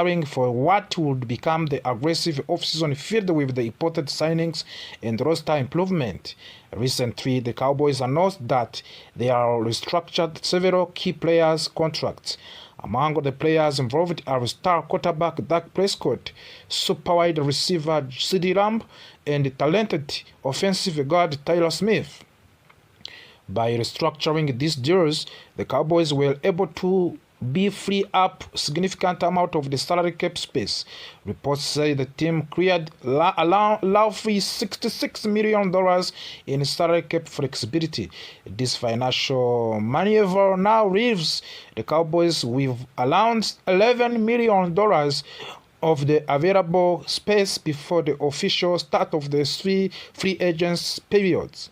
preparing for what would become the aggressive offseason filled with the important signings and roster improvement. Recently, the Cowboys announced that they are restructured several key players' contracts. Among the players involved are star quarterback Dak Prescott, super wide receiver CeeDee Lamb, and talented offensive guard Tyler Smith. By restructuring these deals, the Cowboys were able to free up significant amount of the salary cap space. Reports say the team cleared roughly $66 million in salary cap flexibility. This financial maneuver now leaves the Cowboys with around $11 million of the available space before the official start of the free agents periods.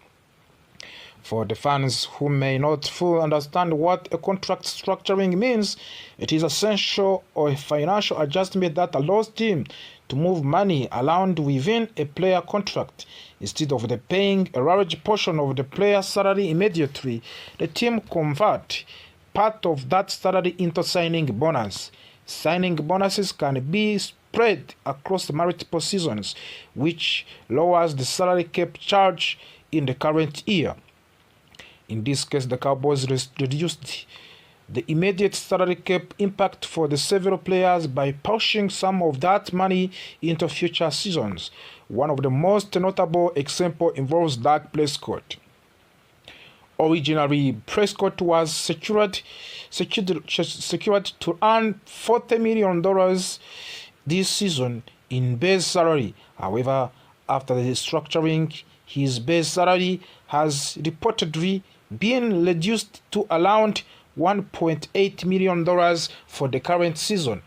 For the fans who may not fully understand what a contract structuring means, it is essential or a financial adjustment that allows team to move money around within a player contract. Instead of the paying a large portion of the player's salary immediately, the team convert part of that salary into signing bonus. Signing bonuses can be spread across multiple seasons, which lowers the salary cap charge in the current year. In this case, the Cowboys reduced the immediate salary cap impact for the several players by pushing some of that money into future seasons. One of the most notable examples involves Dak Prescott. Originally, Prescott was secured to earn $40 million this season in base salary. However, after the restructuring, his base salary has reportedly been reduced to around $1.8 million for the current season.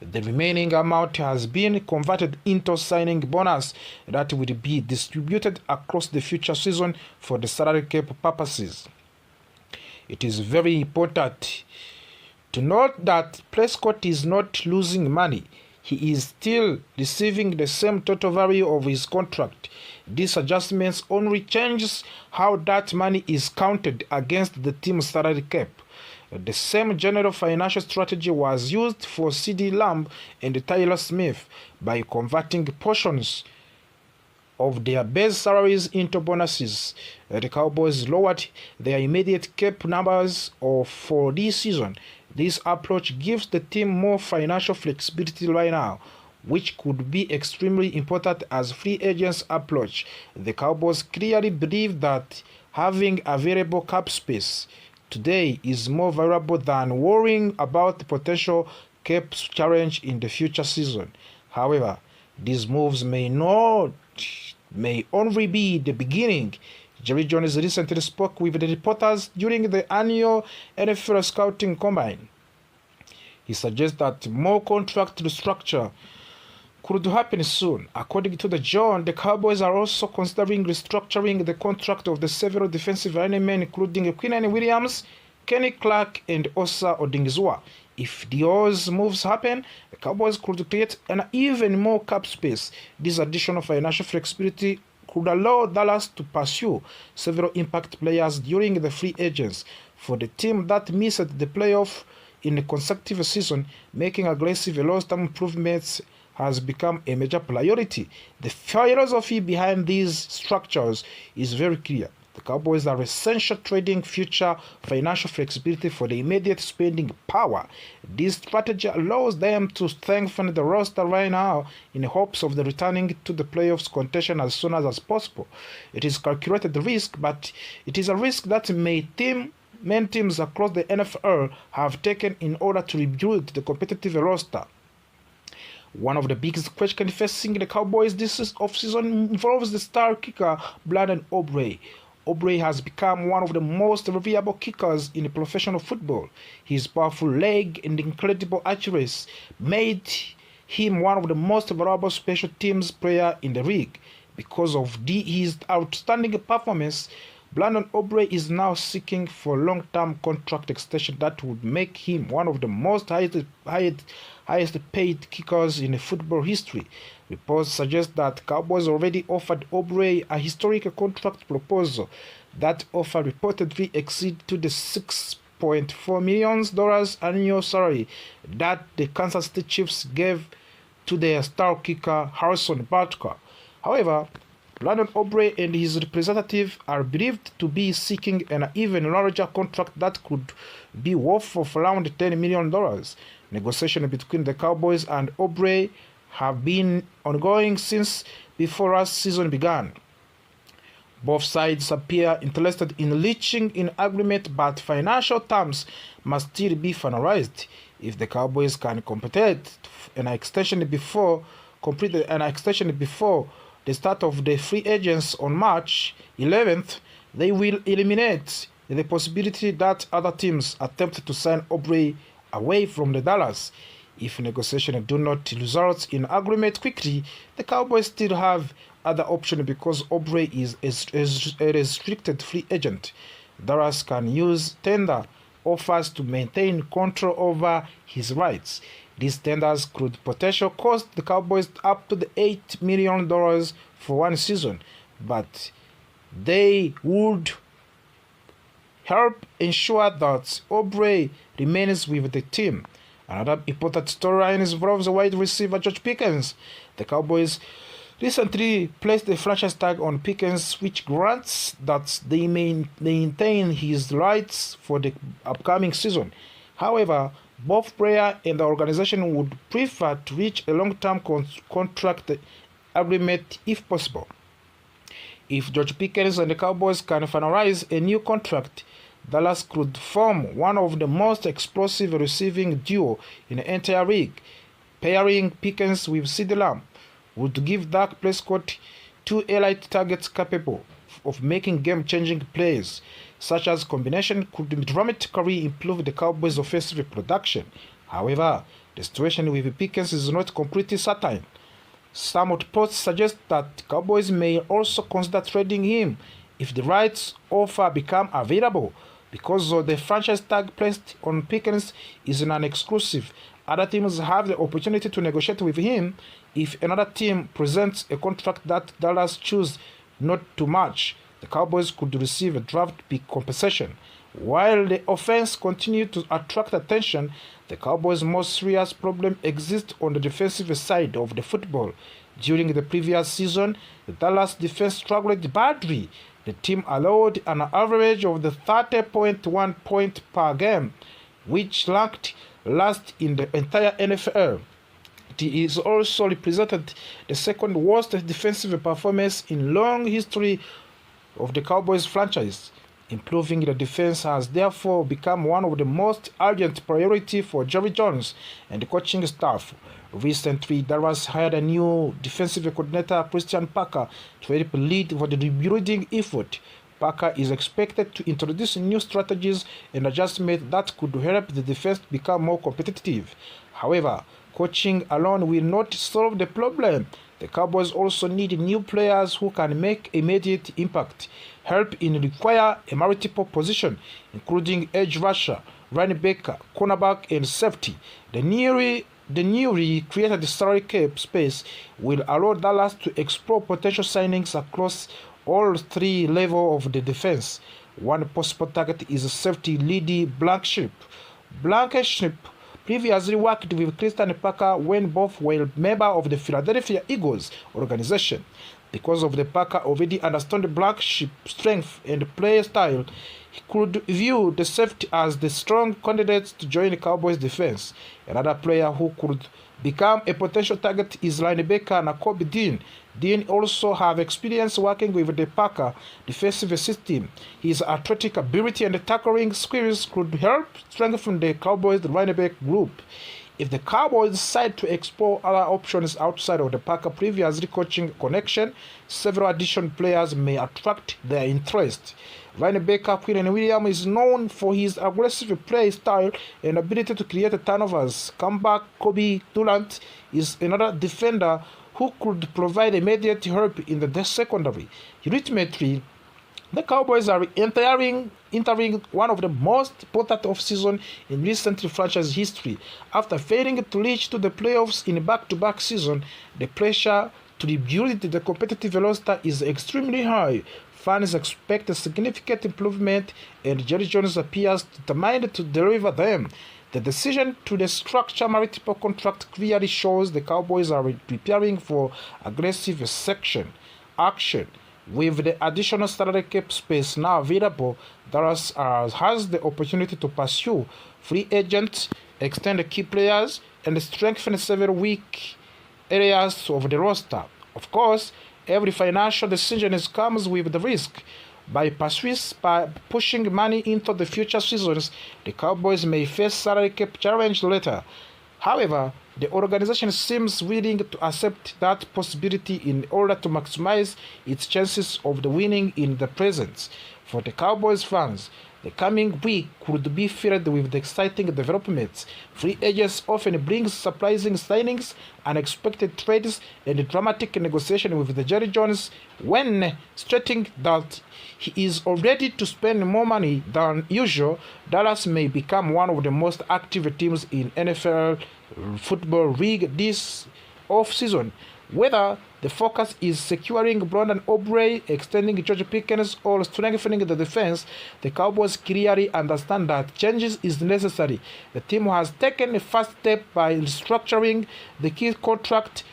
The remaining amount has been converted into signing bonus that will be distributed across the future season for the salary cap purposes. It is very important to note that Prescott is not losing money. He is still receiving the same total value of his contract. These adjustments only changes how that money is counted against the team's salary cap. The same general financial strategy was used for CeeDee Lamb and Tyler Smith by converting portions of their base salaries into bonuses. The Cowboys lowered their immediate cap numbers for this season. This approach gives the team more financial flexibility right now, which could be extremely important as free agents approach. The Cowboys clearly believe that having available cap space today is more valuable than worrying about the potential cap challenge in the future season. However, these moves may only be the beginning. Jerry Jones recently spoke with the reporters during the annual NFL Scouting Combine. He suggests that more contract restructure could happen soon. According to the John, the Cowboys are also considering restructuring the contract of the several defensive linemen, including Quinnen Williams, Kenny Clark, and Osa Odighizuwa. If those moves happen, the Cowboys could create an even more cap space. This additional financial flexibility could allow Dallas to pursue several impact players during the free agents. For the team that missed the playoff in a consecutive season, making aggressive roster improvements has become a major priority. The philosophy behind these structures is very clear. The Cowboys are essential trading future financial flexibility for the immediate spending power. This strategy allows them to strengthen the roster right now in hopes of the returning to the playoffs contention as soon as possible. It is calculated risk, but it is a risk that many teams across the NFL have taken in order to rebuild the competitive roster. One of the biggest questions facing the Cowboys this offseason involves the star kicker Brandon Aubrey. Aubrey has become one of the most reliable kickers in professional football. His powerful leg and incredible accuracy made him one of the most valuable special teams players in the league. Because of his outstanding performance, Brandon Aubrey is now seeking for long-term contract extension that would make him one of the most highest paid kickers in football history. Reports suggest that Cowboys already offered Aubrey a historic contract proposal. That offer reportedly exceeded to the $8.4 million annual salary that the Kansas City Chiefs gave to their star kicker Harrison Butker. However, Brandon Aubrey and his representative are believed to be seeking an even larger contract that could be worth of around $10 million. Negotiations between the Cowboys and Aubrey have been ongoing since before last season began. Both sides appear interested in reaching an agreement, but financial terms must still be finalized. If the Cowboys can complete an extension before the start of the free agents on March 11th, they will eliminate the possibility that other teams attempt to sign Aubrey away from the Dallas. If negotiations do not result in agreement quickly, the Cowboys still have other options because Aubrey is a restricted free agent. Dallas can use tender offers to maintain control over his rights. These tenders could potentially cost the Cowboys up to $8 million for one season, but they would help ensure that Aubrey remains with the team. Another important storyline involves wide receiver George Pickens. The Cowboys recently placed a franchise tag on Pickens, which grants that they maintain his rights for the upcoming season. However, both player and the organization would prefer to reach a long-term contract agreement if possible. If George Pickens and the Cowboys can finalize a new contract, Dallas could form one of the most explosive receiving duo in the entire league. Pairing Pickens with CeeDee Lamb would give Dak Prescott two elite targets capable of making game-changing plays. Such as combination could dramatically improve the Cowboys' offensive production. However, the situation with Pickens is not completely certain. Some reports suggest that Cowboys may also consider trading him if the right offer become available. Because the franchise tag placed on Pickens is non-exclusive, other teams have the opportunity to negotiate with him if another team presents a contract that Dallas chooses not to match. The Cowboys could receive a draft pick compensation. While the offense continues to attract attention, the Cowboys' most serious problem exists on the defensive side of the football. During the previous season, the Dallas defense struggled badly. The team allowed an average of 30.1 points per game, which ranked last in the entire NFL. It is also represented the second worst defensive performance in long history of the Cowboys franchise. Improving the defense has therefore become one of the most urgent priorities for Jerry Jones and the coaching staff. Recently, Dallas hired a new defensive coordinator, Christian Parker, to help lead for the rebuilding effort. Parker is expected to introduce new strategies and adjustments that could help the defense become more competitive. However, coaching alone will not solve the problem. The Cowboys also need new players who can make immediate impact. Help in require a multiple position, including edge rusher, running back, cornerback, and safety. The newly created salary cap space will allow Dallas to explore potential signings across all three levels of the defense. One possible target is safety Lady Blankenship. Blankenship previously worked with Christian Parker when both were members of the Philadelphia Eagles organization. Because of the Parker already understood Blankenship's strength and play style, he could view the safety as the strong candidate to join the Cowboys defense. Another player who could become a potential target is linebacker Nakobe Dean. Dean also have experience working with the Parker defensive system. His athletic ability and tackling skills could help strengthen the Cowboys linebacker group. If the Cowboys decide to explore other options outside of the Parker previously coaching connection, several additional players may attract their interest. Linebacker Quinn Williams is known for his aggressive play style and ability to create turnovers. Comeback Kobe Durant is another defender who could provide immediate help in the secondary. Ultimately, the Cowboys are entering one of the most important offseasons in recent franchise history. After failing to reach to the playoffs in back-to-back season, the pressure to rebuild the competitive roster is extremely high. fans expect a significant improvement, and Jerry Jones appears determined to deliver them. The decision to restructure multiple contracts clearly shows the Cowboys are preparing for aggressive action. With the additional salary cap space now available, Dallas has the opportunity to pursue free agents, extend key players, and strengthen several weak areas of the roster. Of course, every financial decision comes with the risk. By pushing money into the future seasons, the Cowboys may face salary cap challenge later. However, the organization seems willing to accept that possibility in order to maximize its chances of winning in the present. For the Cowboys fans, the coming week could be filled with exciting developments. Free agents often bring surprising signings, unexpected trades, and dramatic negotiation with the Jerry Jones when stating that he is ready to spend more money than usual. Dallas may become one of the most active teams in NFL football league this offseason. Whether the focus is securing Brandon Aubrey, extending George Pickens, or strengthening the defense, the Cowboys clearly understand that changes is necessary. The team has taken a first step by restructuring the key contract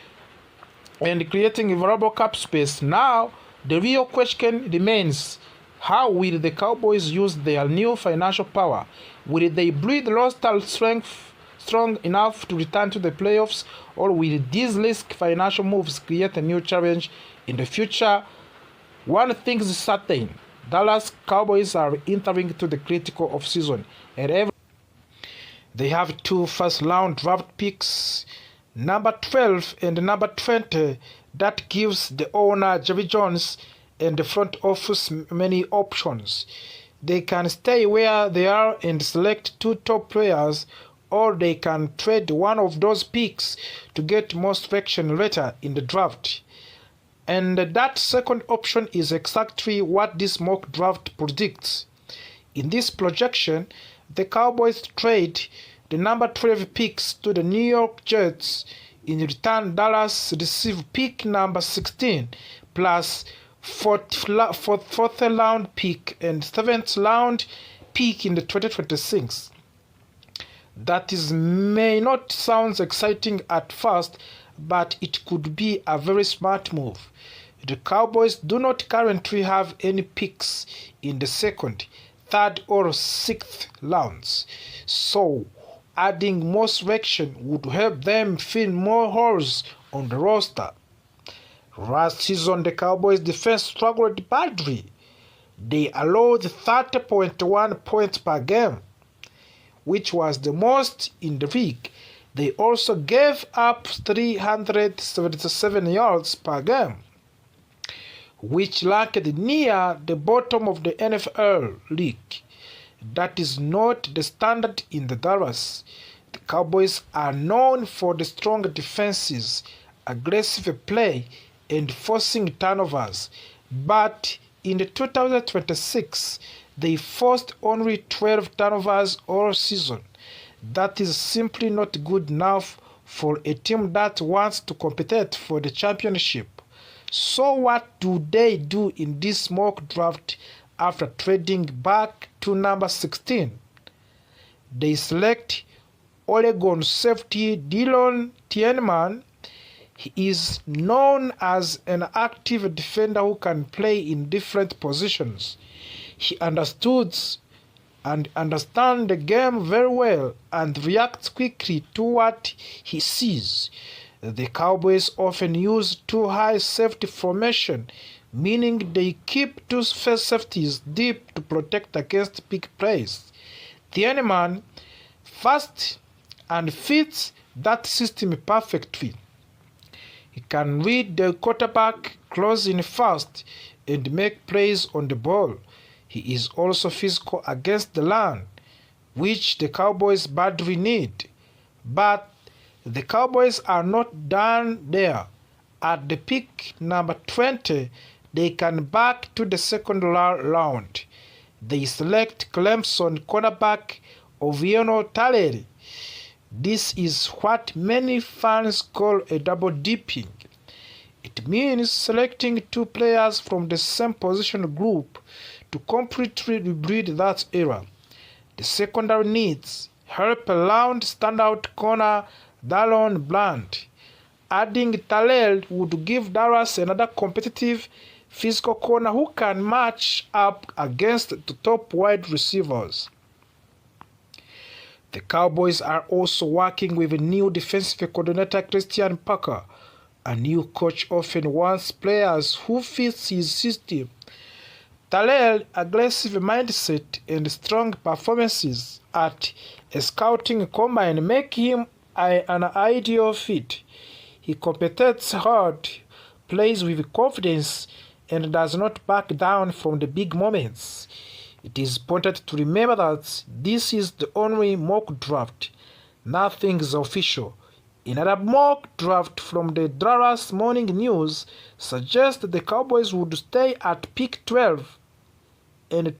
and creating available cap space. Now, the real question remains: how will the Cowboys use their new financial power? Will they build roster strong enough to return to the playoffs, or will these risk financial moves create a new challenge in the future? One thing is certain: Dallas Cowboys are entering to the critical offseason, and they have 2 first-round draft picks, number 12 and number 20. That gives the owner Jerry Jones and the front office many options. They can stay where they are and select 2 top players, or they can trade one of those picks to get more selection later in the draft. And that second option is exactly what this mock draft predicts. In this projection, the Cowboys trade the number 12 picks to the New York Jets. In return, Dallas receive pick number 16 plus 4th round pick and 7th round pick in the 2026. That may not sound exciting at first, but it could be a very smart move. The Cowboys do not currently have any picks in the 2nd, 3rd, or 6th rounds, so adding more selection would help them fill more holes on the roster. Last season, the Cowboys' defense struggled badly. They allowed 30.1 points per game, which was the most in the league. They also gave up 377 yards per game, which ranked near the bottom of the NFL league. That is not the standard in the Dallas. The Cowboys are known for the strong defenses, aggressive play, and forcing turnovers. But in the 2026, they forced only 12 turnovers all season. That is simply not good enough for a team that wants to compete for the championship. So what do they do in this mock draft after trading back to number 16? They select Oregon safety Dillon Tienman. He is known as an active defender who can play in different positions. He understands the game very well and reacts quickly to what he sees. The Cowboys often use 2 high safety formation, meaning they keep 2 safeties deep to protect against big plays. Tienman fast and fits that system perfectly. He can read the quarterback, close in fast, and make plays on the ball. He is also physical against the run, which the Cowboys badly need. But the Cowboys are not done there. At the pick number 20, they can back to the 2nd round. They select Clemson cornerback Oviano Taleri. This is what many fans call a double dipping. It means selecting 2 players from the same position group to completely rebuild that era. The secondary needs help around standout corner Dallon Bland. Adding Tallel would give Dallas another competitive physical corner who can match up against the top wide receivers. The Cowboys are also working with a new defensive coordinator Christian Parker. A new coach often wants players who fit his system. Tallel's aggressive mindset and strong performances at a scouting combine make him an ideal fit. He competes hard, plays with confidence, and does not back down from the big moments. It is important to remember that this is the only mock draft. Nothing is official. Another mock draft from the Dallas Morning News suggests the Cowboys would stay at pick 12 and